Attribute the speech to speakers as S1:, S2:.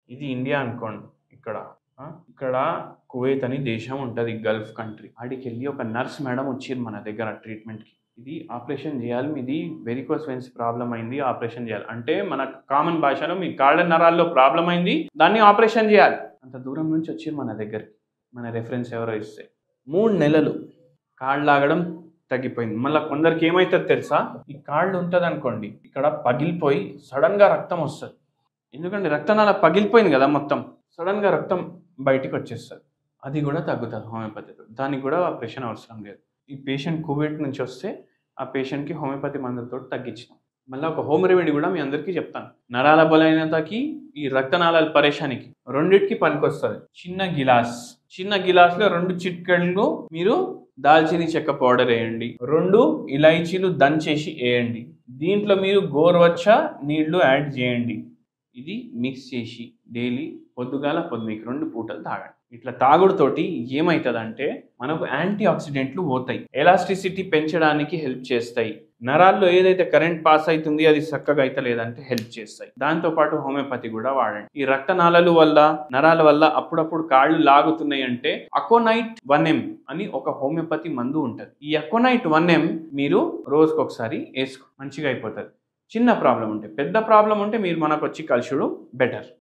S1: ఇది ఇండియా అనుకోండి. ఇక్కడ ఇక్కడ కువైత్ అని దేశం ఉంటది. Gulf country. ఆడికెళ్ళి ఒక నర్స్ మేడం వచ్చిర్రు మన దగ్గర ట్రీట్మెంట్‌కి. ఇది ఆపరేషన్ జేయాలి. మీది వెరికోస్ వెయిన్స్ ప్రాబ్లమ్ అయింది. ఆపరేషన్ జేయాలి. అంటే మన కామన్ భాషలో మీ కాళ్ళ నరాల్లో ప్రాబ్లమ్ అయింది. దాన్ని ఆపరేషన్ జేయాలి. అంత దూరం నుంచి వచ్చిర్రు మన దగ్గరికి. మన రిఫరెన్స్ ఎవరో ఇస్తే. 3 నెలలు కాళ్ళు లాగడం తగ్గిపోయింది. మళ్ళా కొందరికి ఏమైతది తెలుసా? ఈ కాళ్ళు ఉంటదనుకోండి. ఇక్కడ పగిలిపోయి సడెన్‌గా రక్తం వస్తది. ఎందుకంటే రక్తనాళ పగిలిపోయింది గదా మొత్తం. సడెన్‌గా రక్తం బయటికొచ్చేస్తది. అది గూడా తగ్గుతది హోమియోపతితో. దానికి గూడా ఆపరేషన్ అవసరం లేదు. ఈ పేషెంట్ కువైట్ నుంచి వస్తే ఆ పేషెంట్‌కి హోమియోపతి మందులతోటి తగ్గించినాం. మళ్ళా ఒక హోమ్ రెమెడీ గూడా మీ అందరికీ చెప్తాను. నరాల బలహీనతకి, ఈ రక్తనాళాల పరేషానికి రెండిటికి పనికొస్తది. చిన్న గిలాస్‌లో 2 చిటికెళ్ళు మీరు దాల్చిన చెక్క పౌడర్ ఎయండి. 2 ఇలాచీలు దంచేసి ఎయండి. దీంట్లో మీరు గోరువెచ్చ నీళ్లు యాడ్ చేయండి. ఇది మిక్స్ చేసి డైలీ పొద్దుగాల పొద్దునకి 2 పూటలు తాగండి. ఇట్లా తాగుడుతోటి ఏమైతదంటే మనకు యాంటీ ఆక్సిడెంట్లు పోతాయి. ఎలాస్టిసిటీ పెంచడానికి హెల్ప్ చేస్తాయి. నరాల్లో ఏదైతే కరెంట్ పాస్ అవుతుంది అది చక్కగా అయితే లేదంటే హెల్ప్ చేస్తాయి. దాంతో పాటు హోమియోపతి కూడా వాడండి. ఈ రక్తనాళాల వల్ల నరాల వల్ల అప్పుడప్పుడు కాళ్ళు లాగుతున్నాయి అంటే అకోనైట్ 1M అని ఒక హోమియోపతి మందు ఉంటది. ఈ అకోనైట్ 1M మీరు రోజుకొకసారి వేసుకో మంచిగా అయిపోతుంది. చిన్న ప్రాబ్లం ఉంటే. పెద్ద ప్రాబ్లం ఉంటే మీరు మనకు వచ్చి కలిసుడు బెటర్.